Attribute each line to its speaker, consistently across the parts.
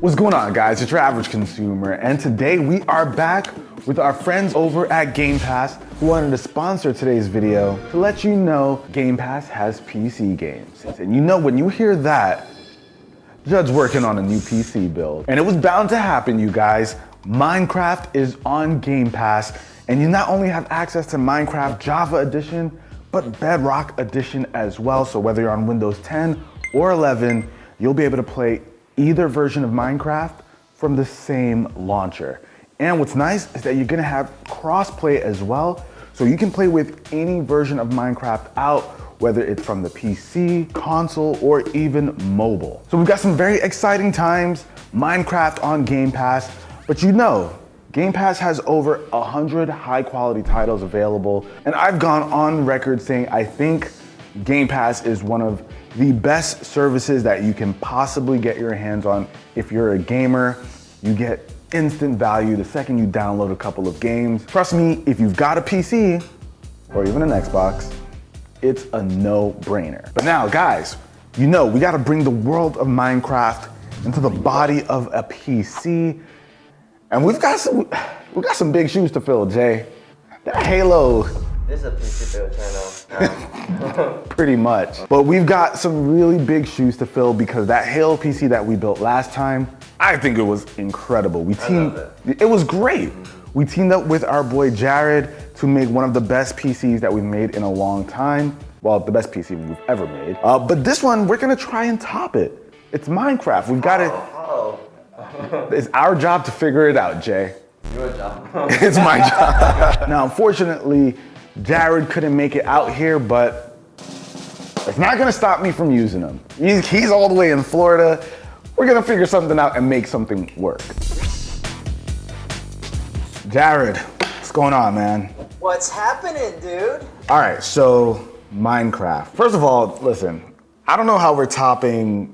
Speaker 1: What's going on, guys? It's your average consumer, and today we are back with our friends over at Game Pass who wanted to sponsor today's video to let you know Game Pass has PC games. And you know, when you hear that, Judd's working on a new PC build. And it was bound to happen, you guys. Minecraft is on Game Pass, and you not only have access to Minecraft Java Edition, but Bedrock Edition as well. So whether you're on Windows 10 or 11, you'll be able to play either version of Minecraft from the same launcher. And what's nice is that you're gonna have crossplay as well, so you can play with any version of Minecraft out, whether it's from the PC, console, or even mobile. So we've got some very exciting times, Minecraft on Game Pass, but you know, Game Pass has over 100 high quality titles available, and I've gone on record saying I think Game Pass is one of the best services that you can possibly get your hands on. If you're a gamer, you get instant value the second you download a couple of games. Trust me, if you've got a PC or even an Xbox, it's a no-brainer. But now, guys, you know we gotta bring the world of Minecraft into the body of a PC, and we've got some big shoes to fill, Jay. That Halo.
Speaker 2: This is a PC build channel.
Speaker 1: Pretty much. But we've got some really big shoes to fill because that Halo PC that we built last time, I think it was incredible. It was great. We teamed up with our boy Jared to make one of the best PCs that we've made in a long time. Well, the best PC we've ever made. But this one, we're gonna try and top it. It's Minecraft. We've got it. It's our job to figure it out, Jay.
Speaker 2: Your job.
Speaker 1: It's my job. Now, unfortunately, Jared couldn't make it out here, but it's not gonna stop me from using him. He's all the way in Florida. We're gonna figure something out and make something work. Jared, what's going on, man?
Speaker 2: What's happening, dude?
Speaker 1: All right, so Minecraft. First of all, listen, I don't know how we're topping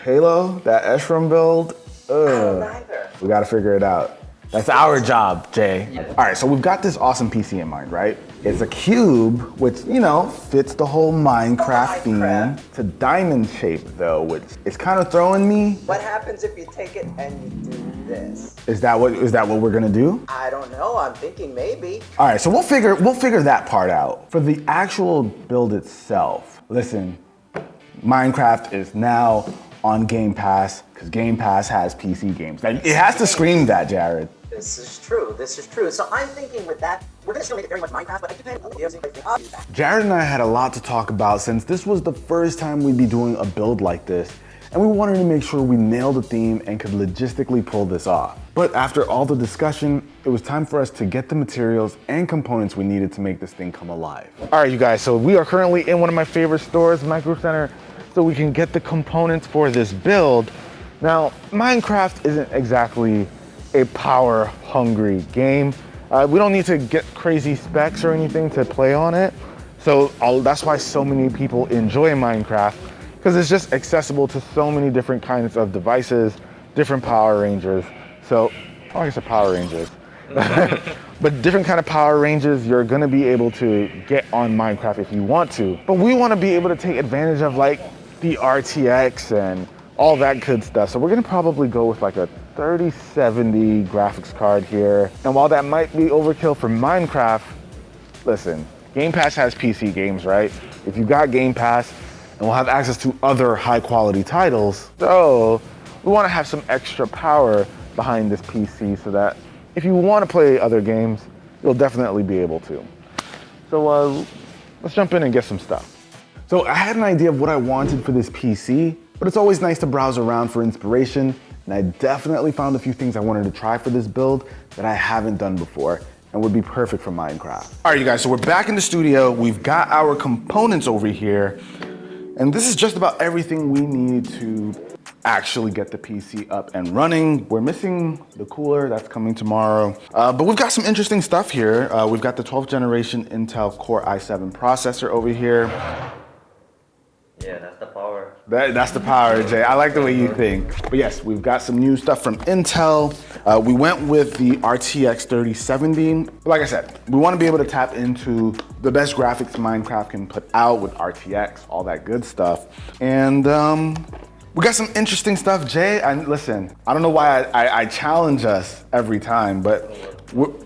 Speaker 1: Halo, that Eshram build.
Speaker 2: I don't either.
Speaker 1: We gotta figure it out. That's our job, Jay. All right, so we've got this awesome PC in mind, right? It's a cube, which, you know, fits the whole Minecraft theme. It's a diamond shape, though, which is kind of throwing me.
Speaker 2: What happens if you take it and you do this?
Speaker 1: Is that what we're gonna do?
Speaker 2: I don't know. I'm thinking maybe.
Speaker 1: All right, so we'll figure that part out. For the actual build itself, listen, Minecraft is now on Game Pass because Game Pass has PC games. Like, it has to scream that, Jared.
Speaker 2: This is true. This is true. So I'm thinking with that, we're gonna still make it very much Minecraft, but it depends on the videos.
Speaker 1: Jared and I had a lot to talk about since this was the first time we'd be doing a build like this, and we wanted to make sure we nailed the theme and could logistically pull this off. But after all the discussion, it was time for us to get the materials and components we needed to make this thing come alive. All right, you guys, so we are currently in one of my favorite stores, Micro Center, so we can get the components for this build. Now, Minecraft isn't exactly a power-hungry game. We don't need to get crazy specs or anything to play on it. So that's why so many people enjoy Minecraft, because it's just accessible to so many different kinds of devices, different Power Rangers. So, I guess Power Rangers. But different kind of Power Rangers you're gonna be able to get on Minecraft if you want to. But we wanna be able to take advantage of like the RTX and all that good stuff. So we're gonna probably go with like a 3070 graphics card here. And while that might be overkill for Minecraft, listen, Game Pass has PC games, right? If you got Game Pass, and we'll have access to other high quality titles, so we wanna have some extra power behind this PC so that if you wanna play other games, you'll definitely be able to. So let's jump in and get some stuff. So I had an idea of what I wanted for this PC, but it's always nice to browse around for inspiration, and I definitely found a few things I wanted to try for this build that I haven't done before and would be perfect for Minecraft. All right, you guys, so we're back in the studio. We've got our components over here, and this is just about everything we need to actually get the PC up and running. We're missing the cooler, that's coming tomorrow. But we've got some interesting stuff here. We've got the 12th generation Intel Core i7 processor over here.
Speaker 2: Yeah, that's the power.
Speaker 1: That's the power, Jay. I like the way you think. But yes, we've got some new stuff from Intel. We went with the RTX 3070. Like I said, we want to be able to tap into the best graphics Minecraft can put out with RTX, all that good stuff. And We got some interesting stuff, Jay. And listen, I don't know why I challenge us every time, but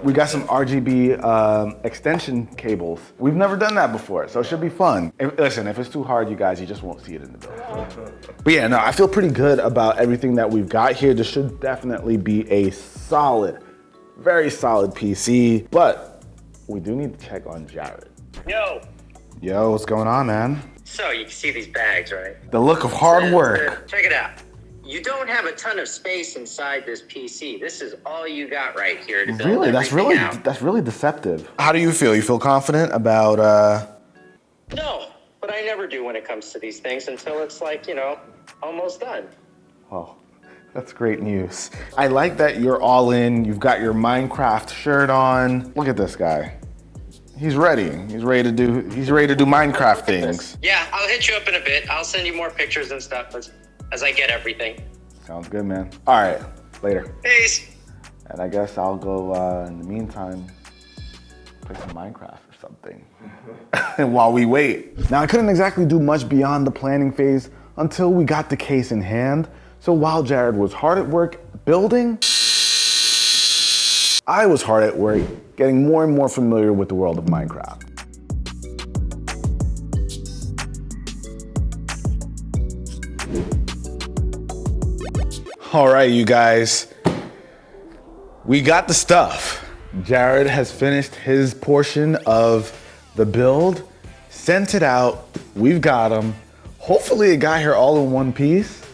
Speaker 1: we got some RGB extension cables. We've never done that before, so it should be fun. Listen, if it's too hard, you guys, you just won't see it in the build. But yeah, no, I feel pretty good about everything that we've got here. This should definitely be a solid, very solid PC, but we do need to check on Jared. Yo, what's going on, man?
Speaker 3: So you can see these bags, right?
Speaker 1: The look of hard work.
Speaker 3: Check it out. You don't have a ton of space inside this PC. This is all you got right here to build
Speaker 1: Really?
Speaker 3: out.
Speaker 1: That's really deceptive. How do you feel? You feel confident about
Speaker 3: No, but I never do when it comes to these things until it's like, you know, almost done.
Speaker 1: Oh, that's great news. I like that you're all in. You've got your Minecraft shirt on. Look at this guy. He's ready. He's ready to do Minecraft things.
Speaker 3: Yeah, I'll hit you up in a bit. I'll send you more pictures and stuff as I get everything.
Speaker 1: Sounds good, man. All right, later.
Speaker 3: Peace.
Speaker 1: And I guess I'll go, in the meantime, play some Minecraft or something while we wait. Now, I couldn't exactly do much beyond the planning phase until we got the case in hand. So while Jared was hard at work building, I was hard at work getting more and more familiar with the world of Minecraft. All right, you guys, we got the stuff. Jared has finished his portion of the build, sent it out, we've got them. Hopefully it got here all in one piece,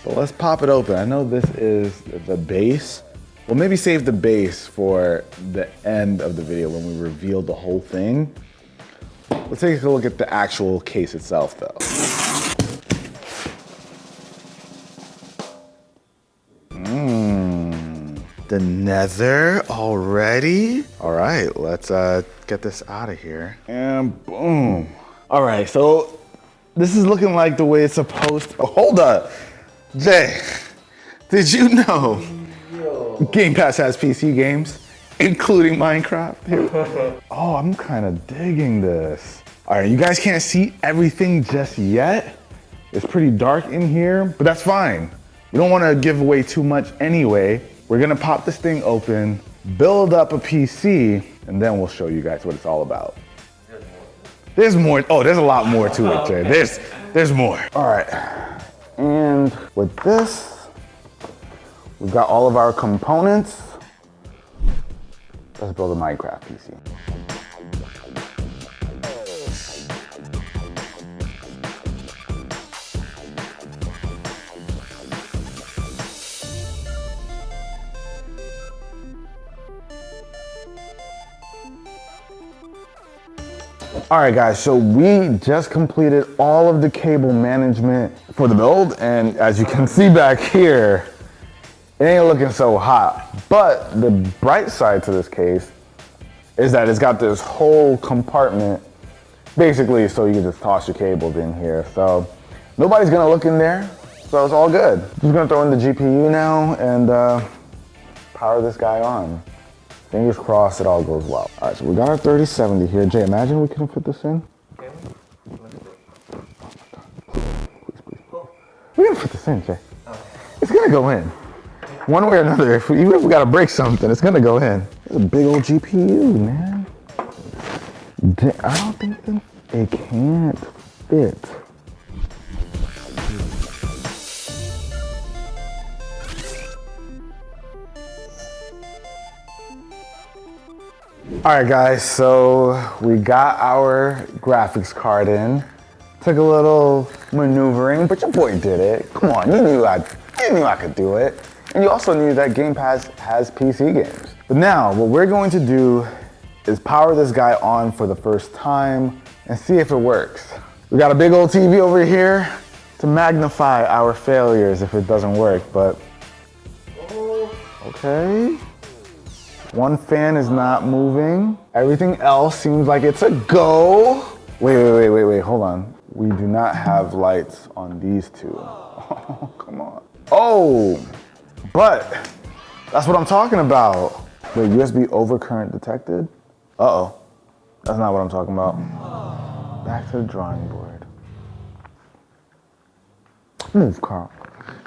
Speaker 1: but let's pop it open. I know this is the base. We'll maybe save the base for the end of the video when we reveal the whole thing. Let's take a look at the actual case itself though. The nether already? All right, let's get this out of here. And boom. All right, so this is looking like the way it's supposed to. Oh, hold up. Jay, did you know Game Pass has PC games, including Minecraft? Here. Oh, I'm kind of digging this. All right, you guys can't see everything just yet. It's pretty dark in here, but that's fine. We don't want to give away too much anyway. We're gonna pop this thing open, build up a PC, and then we'll show you guys what it's all about. There's more. Oh, there's a lot more to it, Jay. There's more. All right, and with this, we've got all of our components. Let's build a Minecraft PC. All right, guys, so we just completed all of the cable management for the build, and as you can see back here, it ain't looking so hot. But the bright side to this case is that it's got this whole compartment, basically so you can just toss your cables in here. So nobody's gonna look in there, so it's all good. Just gonna throw in the GPU now and power this guy on. Fingers crossed it all goes well. All right, so we got our 3070 here. Jay, imagine we couldn't fit this in. Please. We're gonna fit this in, Jay. It's gonna go in. One way or another, even if we gotta break something, it's gonna go in. It's a big old GPU, man. I don't think it can't fit. All right, guys, so we got our graphics card in. Took a little maneuvering, but your boy did it. Come on, you knew I could do it. And you also knew that Game Pass has PC games. But now, what we're going to do is power this guy on for the first time and see if it works. We got a big old TV over here to magnify our failures if it doesn't work, but okay. One fan is not moving. Everything else seems like it's a go. Wait, hold on. We do not have lights on these two. Oh, come on. Oh, but that's what I'm talking about. Wait, USB overcurrent detected? Uh-oh, that's not what I'm talking about. Back to the drawing board. Smooth, Carl.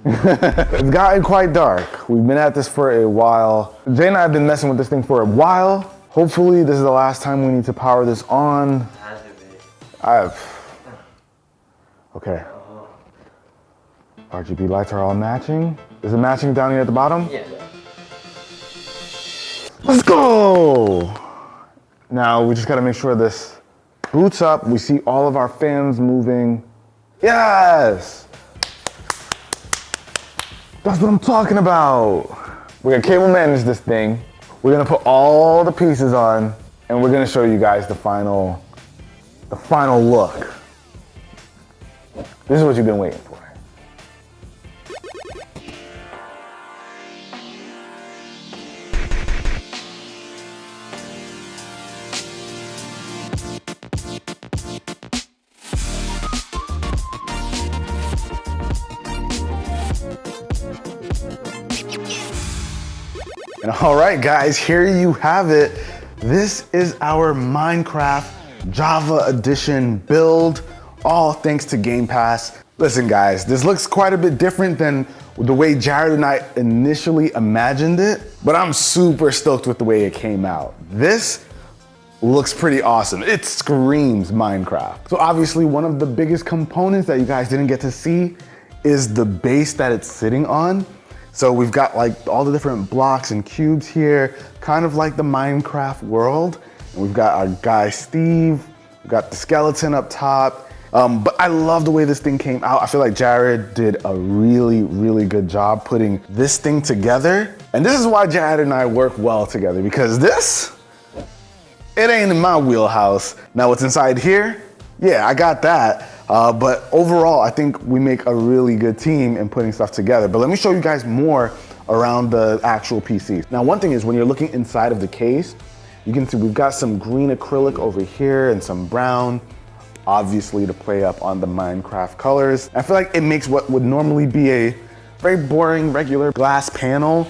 Speaker 1: It's gotten quite dark. We've been at this for a while. Jay and I have been messing with this thing for a while. Hopefully this is the last time we need to power this on. Okay. RGB lights are all matching. Is it matching down here at the bottom?
Speaker 2: Yeah.
Speaker 1: Let's go! Now we just gotta make sure this boots up. We see all of our fans moving. Yes! That's what I'm talking about. We're gonna cable manage this thing. We're gonna put all the pieces on, and we're gonna show you guys the final look. This is what you've been waiting for. And all right, guys, here you have it. This is our Minecraft Java Edition build, all thanks to Game Pass. Listen, guys, this looks quite a bit different than the way Jared and I initially imagined it, but I'm super stoked with the way it came out. This looks pretty awesome. It screams Minecraft. So obviously one of the biggest components that you guys didn't get to see is the base that it's sitting on. So we've got like all the different blocks and cubes here, kind of like the Minecraft world. And we've got our guy Steve, we've got the skeleton up top. But I love the way this thing came out. I feel like Jared did a really, really good job putting this thing together. And this is why Jared and I work well together, because this, it ain't in my wheelhouse. Now what's inside here? Yeah, I got that. But overall, I think we make a really good team in putting stuff together. But let me show you guys more around the actual PCs. Now, one thing is when you're looking inside of the case, you can see we've got some green acrylic over here and some brown, obviously to play up on the Minecraft colors. I feel like it makes what would normally be a very boring, regular glass panel,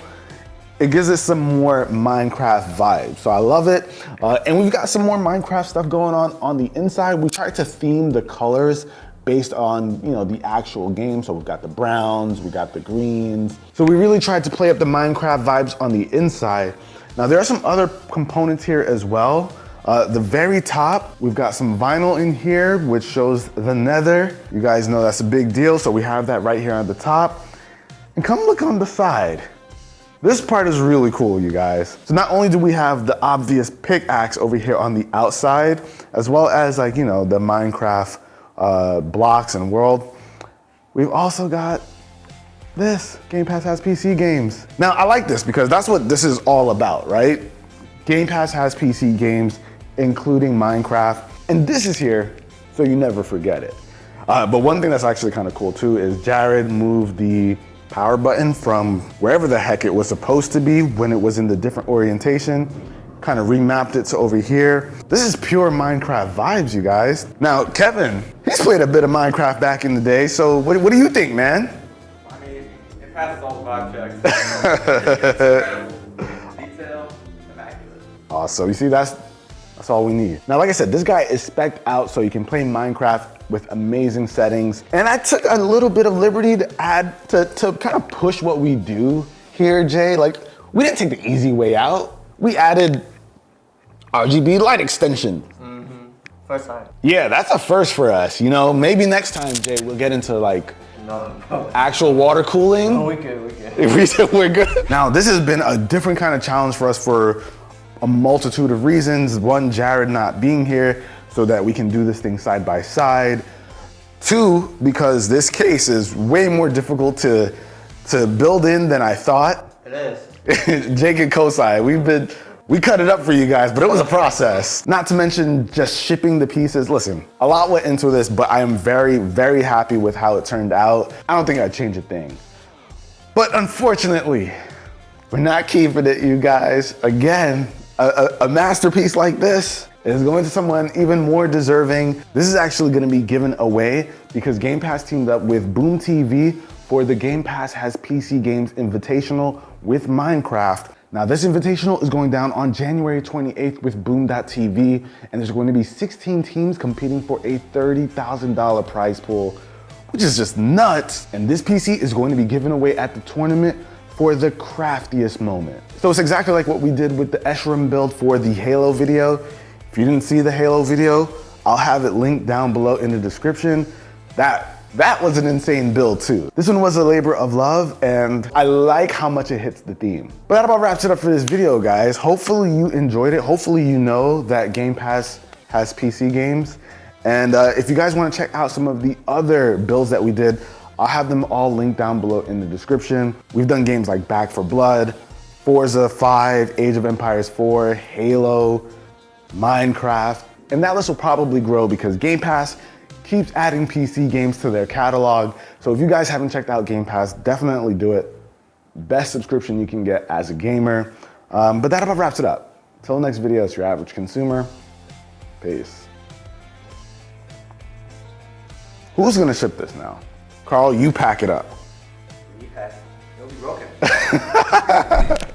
Speaker 1: it gives us some more Minecraft vibes. So I love it. And we've got some more Minecraft stuff going on the inside. We tried to theme the colors based on, you know, the actual game. So we've got the browns, we got the greens. So we really tried to play up the Minecraft vibes on the inside. Now there are some other components here as well. The very top, we've got some vinyl in here, which shows the nether. You guys know that's a big deal. So we have that right here on the top. And come look on the side. This part is really cool, you guys. So not only do we have the obvious pickaxe over here on the outside, as well as like, you know, the Minecraft blocks and world, we've also got this. Game Pass has PC games. Now I like this because that's what this is all about, right? Game Pass has PC games, including Minecraft, and this is here so you never forget it. But one thing that's actually kind of cool too is Jared moved the power button from wherever the heck it was supposed to be when it was in the different orientation, kind of remapped it to over here. This is pure Minecraft vibes, you guys. Now, Kevin, he's played a bit of Minecraft back in the day, so what do you think, man?
Speaker 4: I mean, it passes all the vibe checks. Incredible. Detail, immaculate.
Speaker 1: Awesome, you see, that's all we need. Now, like I said, this guy is spec'd out so you can play Minecraft with amazing settings. And I took a little bit of liberty to add, to kind of push what we do here, Jay. Like, we didn't take the easy way out. We added RGB light extension.
Speaker 4: First time.
Speaker 1: Yeah, that's a first for us. You know, maybe next time, Jay, we'll get into like actual water cooling.
Speaker 4: Oh, we good.
Speaker 1: We're good. Now, this has been a different kind of challenge for us for a multitude of reasons. One, Jared not being here so that we can do this thing side by side. Two, because this case is way more difficult to build in than I thought.
Speaker 4: It is.
Speaker 1: Jake and Kosai, we cut it up for you guys, but it was a process. Not to mention just shipping the pieces. Listen, a lot went into this, but I am very, very happy with how it turned out. I don't think I'd change a thing. But unfortunately, we're not keeping it, you guys. Again, a masterpiece like this is going to someone even more deserving. This is actually gonna be given away because Game Pass teamed up with Boom TV for the Game Pass Has PC Games Invitational with Minecraft. Now this invitational is going down on January 28th with Boom.tv, and there's going to be 16 teams competing for a $30,000 prize pool, which is just nuts. And this PC is going to be given away at the tournament for the craftiest moment. So it's exactly like what we did with the Eshram build for the Halo video. If you didn't see the Halo video, I'll have it linked down below in the description. That was an insane build too. This one was a labor of love, and I like how much it hits the theme. But that about wraps it up for this video, guys. Hopefully you enjoyed it. Hopefully you know that Game Pass has PC games. And if you guys want to check out some of the other builds that we did, I'll have them all linked down below in the description. We've done games like Back 4 Blood, Forza 5, Age of Empires 4, Halo, Minecraft, and that list will probably grow because Game Pass keeps adding PC games to their catalog. So if you guys haven't checked out Game Pass, definitely do it. Best subscription you can get as a gamer. But that about wraps it up. Till next video, it's your average consumer. Peace. Who's gonna ship this now? Carl, you pack it up.
Speaker 2: You pass. It'll be broken.